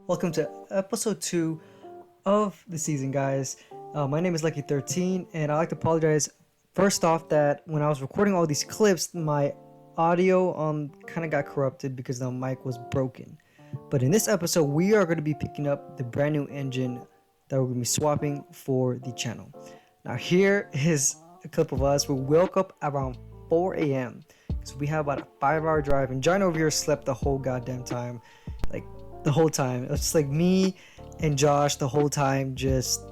Welcome to episode 2 of the season, guys. My name is Lucky13, and I'd like to apologize first off that when I was recording all these clips, my audio kind of got corrupted because the mic was broken. But in this episode, we are going to be picking up the brand new engine that we're going to be swapping for the channel. Now, here is a clip of us. We woke up around 4 a.m. So we have about a 5-hour drive, and John over here slept the whole goddamn time. The whole time. It was just like me and Josh the whole time, just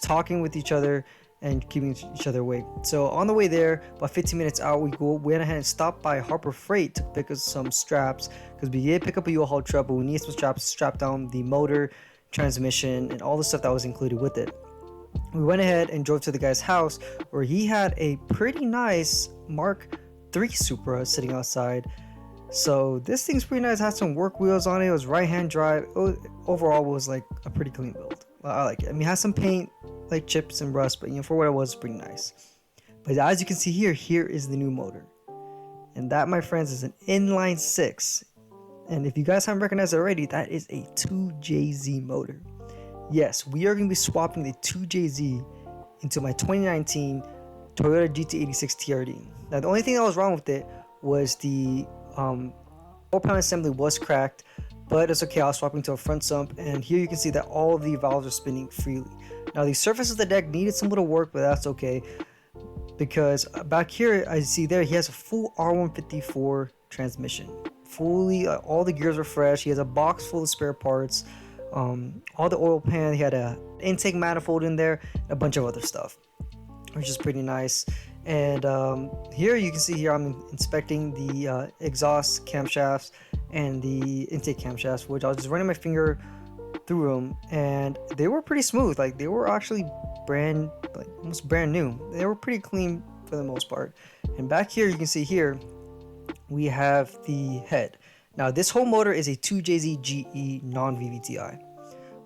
talking with each other and keeping each other awake. So on the way there, about 15 minutes out, we went ahead and stopped by Harbor Freight to pick up some straps, because we did pick up a U-Haul truck, but we needed some straps to strap down the motor, transmission, and all the stuff that was included with it. We went ahead and drove to the guy's house, where he had a pretty nice Mark III Supra sitting outside. So this thing's pretty nice. It had some work wheels on it. It was right-hand drive. Overall, it was like a pretty clean build. I like it. I mean, it has some paint, like chips and rust, but for what it was, pretty nice. But as you can see here is the new motor, and that, my friends, is an inline 6. And if you guys haven't recognized it already, that is a 2JZ motor. Yes, we are going to be swapping the 2JZ into my 2019 Toyota GT86 TRD. Now, the only thing that was wrong with it was the 4-pound assembly was cracked, but it's okay. I was swapping to a front sump, and here you can see that all of the valves are spinning freely. Now, the surface of the deck needed some little work, but that's okay, because back here I see there he has a full R154 transmission, fully all the gears are fresh. He has a box full of spare parts, all the oil pan. He had a intake manifold in there, a bunch of other stuff, which is pretty nice. And here you can see here I'm inspecting the exhaust camshafts and the intake camshafts, which I was just running my finger through them, and they were pretty smooth. Like, they were actually almost brand new. They were pretty clean for the most part. And back here you can see here we have the head. Now, this whole motor is a 2JZ GE non-VVTi,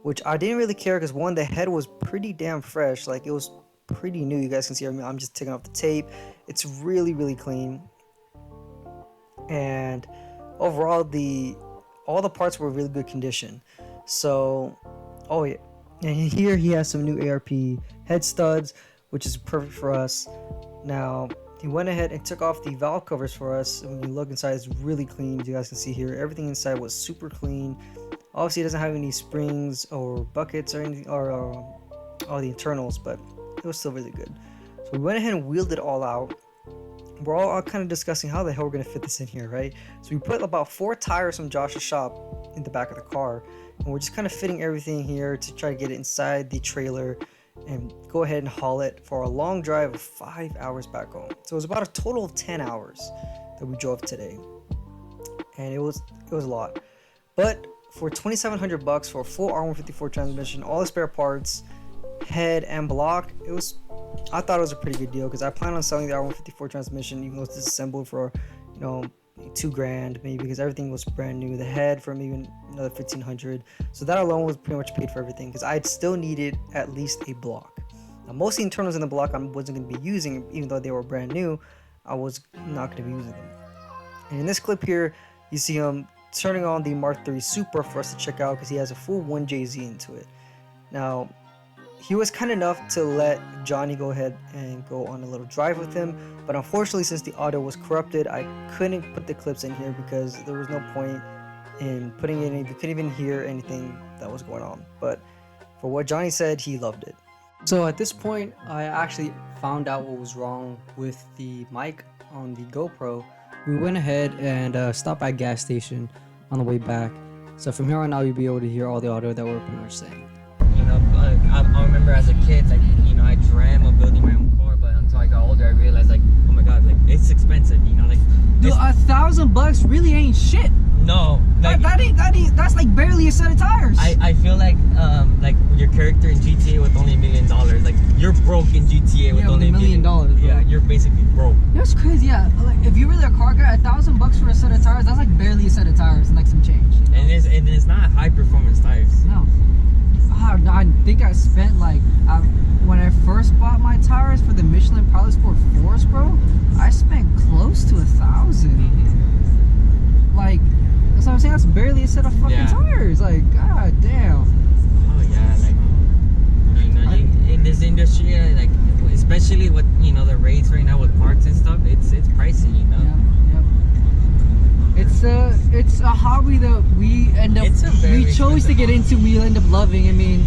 which I didn't really care because, one, the head was pretty damn fresh. Like, it was pretty new. You guys can see I'm just taking off the tape. It's really clean, and overall all the parts were really good condition. So yeah, and here he has some new ARP head studs, which is perfect for us. Now, he went ahead and took off the valve covers for us, and when you look inside, it's really clean. As you guys can see here, everything inside was super clean. Obviously, it doesn't have any springs or buckets or anything, or all the internals, but it was still really good. So we went ahead and wheeled it all out. We're all kind of discussing how the hell we're going to fit this in here, right? So we put about 4 tires from Josh's shop in the back of the car, and we're just kind of fitting everything here to try to get it inside the trailer and go ahead and haul it for a long drive of 5 hours back home. So it was about a total of 10 hours that we drove today, and it was a lot. But for $2,700 for a full R154 transmission, all the spare parts, head and block, I thought it was a pretty good deal, because I plan on selling the R154 transmission even though it's disassembled for $2,000 maybe, because everything was brand new. The head for maybe another $1,500. So that alone was pretty much paid for everything, because I still needed at least a block. Now, most of the internals in the block I wasn't going to be using, even though they were brand new. I was not going to be using them. And in this clip here, you see him turning on the Mark III Supra for us to check out, because he has a full 1JZ into it. Now, he was kind enough to let Johnny go ahead and go on a little drive with him, but unfortunately, since the audio was corrupted, I couldn't put the clips in here because there was no point in putting it in. You couldn't even hear anything that was going on. But for what Johnny said, he loved it. So at this point, I actually found out what was wrong with the mic on the GoPro. We went ahead and stopped by a gas station on the way back. So from here on out, you'll be able to hear all the audio that we're pretty much saying. I remember as a kid, I dreamt of building my own car, but until I got older, I realized, oh my god, it's expensive, Dude, $1,000 really ain't shit. No, that's like barely a set of tires. I feel like your character in GTA with only $1 million, you're broke in GTA with only $1 million. Yeah, you're basically broke. That's crazy. Yeah, if you're really a car guy, $1,000 for a set of tires, that's like barely a set of tires and some change. And it's not high performance tires. No. I think I spent when I first bought my tires for the Michelin Pilot Sport 4s, bro, I spent close to $1,000. like, that's what I'm saying. That's barely a set of fucking tires. Like, god damn. Oh yeah, like you know, in this industry, like especially with the rates right now with parts and stuff, it's pricey, you know. Yeah. It's a hobby that we chose to get into. We end up loving. I mean,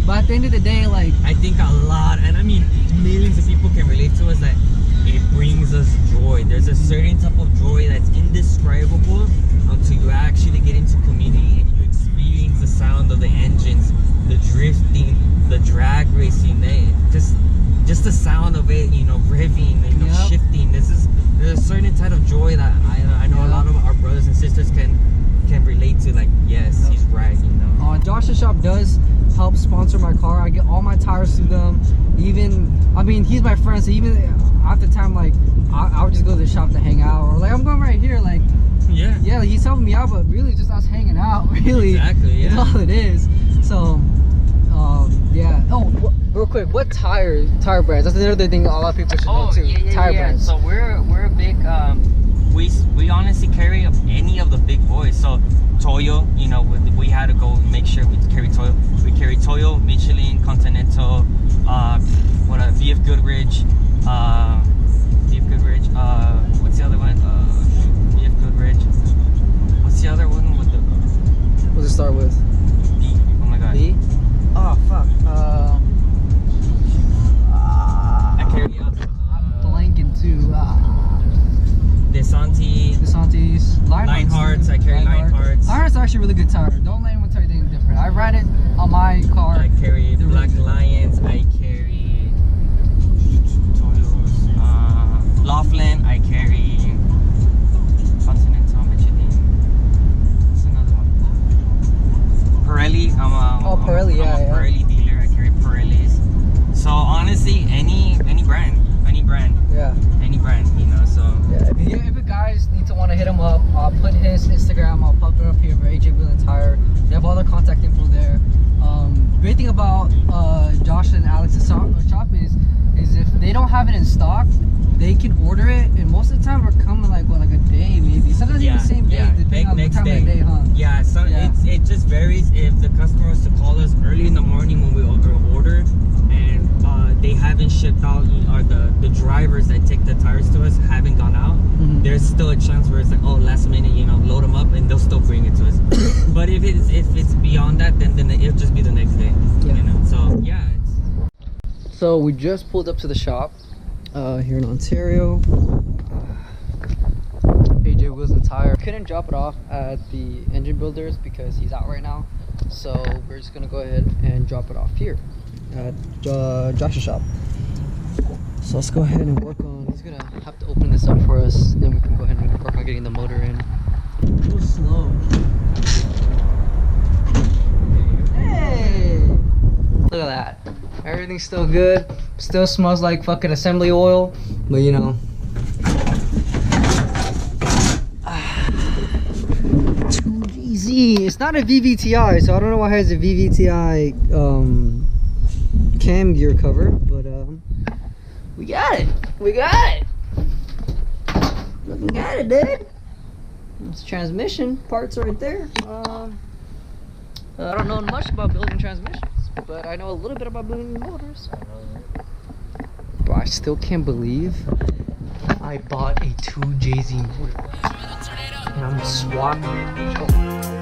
but at the end of the day, like, I think a lot, and I mean millions of people can relate to us, that it brings us joy. There's a certain type of joy that's indescribable until you actually get into community and you experience the sound of the engines, the drifting, the drag racing, just the sound of it, revving, shifting. There's a certain type of joy that I know a lot of our brothers and sisters can relate to. Like, yes, he's right, Josh's shop does help sponsor my car. I get all my tires through them. Even, I mean, he's my friend, so even at the time, like, I would just go to the shop to hang out, or like, I'm going right here, like, like, he's helping me out, but really just us hanging out, really. Exactly, yeah. That's all it is. So, yeah. Oh, real quick, what tire brands? That's another thing a lot of people should know too. Tire brands. So we're a big, we honestly carry any of the big boys. So Toyo, we had to go make sure we carry Toyo. We carry Toyo, Michelin, Continental, BF Goodrich, what's the other one? BF Goodrich. What's the other one with the? What does it start with? B. Oh my god. B. Oh fuck. I carry I'm blanking too. DeSantis, Lionhearts. I carry Lionhearts. Lionhearts are actually a really good tire. Don't let anyone tell you anything different. I ride it on my car. I carry Black Lions. I carry Toyo's. Laughlin. I carry Continental, Michelin. What's another one? Pirelli. I'm a Pirelli dealer. I carry Pirellis. So honestly, any brand. Yeah. Any brand, so. Yeah, if you guys need to want to hit him up, I'll put his Instagram, I'll pop it up here for AJ Wheel and Tire. They have all the contact info there. Great thing about Josh and Alex's shop is if they don't have it in stock, they can order it, and most of the time we're coming like a day maybe. Sometimes even the same day, depending on the time of the day, huh? Yeah, it just varies. If the customer was to call us early in the morning when we order, and they haven't shipped out, or the drivers that take the tires to us haven't gone out, there's still a chance where it's like, oh, last minute, load them up, and they'll still bring it to us. But if it's beyond that, then it'll just be the next day. So yeah. So we just pulled up to the shop here in Ontario. AJ Wheels and Tire. Couldn't drop it off at the engine builders because he's out right now, so we're just gonna go ahead and drop it off here at Josh's shop. So let's go ahead and work on. He's gonna have to open this up for us, then we can go ahead and work on getting the motor in. A little slow. Hey! Look at that. Everything's still good. Still smells like fucking assembly oil, but too easy. It's not a VVTi, so I don't know why it has a VVTi cam gear cover, but we got it. We got it, dude. It's transmission parts right there. I don't know much about building transmissions, but I know a little bit about building motors. But I still can't believe I bought a 2JZ motor and I'm swapping it.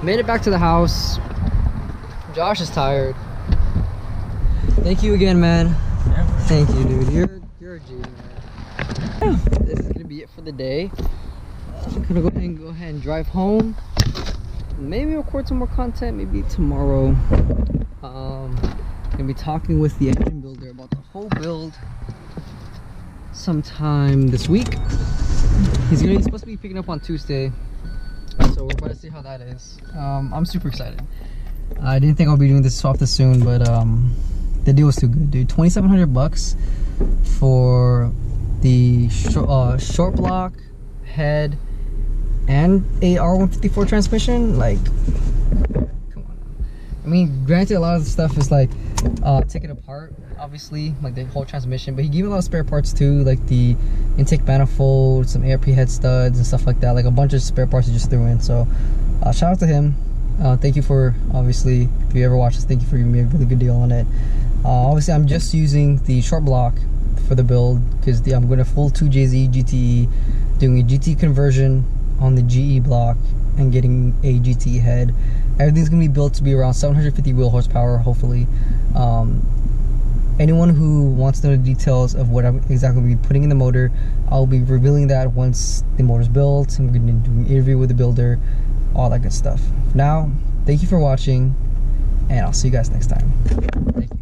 Made it back to the house. Josh is tired. Thank you again, man. Yeah. Thank you, dude. You're a G, man. This is gonna be it for the day. I'm gonna go ahead and drive home. maybe record some more content, maybe tomorrow. Gonna be talking with the engine builder about the whole build sometime this week. He's supposed to be picking up on Tuesday, so we're about to see how that is. I'm super excited. I didn't think I'll be doing this off this soon, but the deal was too good, dude. $2,700 for the short block head and a R154 transmission. Like, come on. I mean, granted, a lot of the stuff is like taken apart, obviously, like the whole transmission, but he gave me a lot of spare parts too, like the intake manifold, some ARP head studs and stuff like that, like a bunch of spare parts he just threw in. So shout out to him. Thank you for, obviously, if you ever watch this, thank you for giving me a really good deal on it. Obviously, I'm just using the short block for the build because I'm going to full 2JZ GTE, doing a GT conversion on the GE block and getting a GT head. Everything's going to be built to be around 750 wheel horsepower, hopefully. Anyone who wants to know the details of what I'm exactly going to be putting in the motor, I'll be revealing that once the motor's built. I'm going to do an interview with the builder, all that good stuff. For now, thank you for watching, and I'll see you guys next time. Thank you.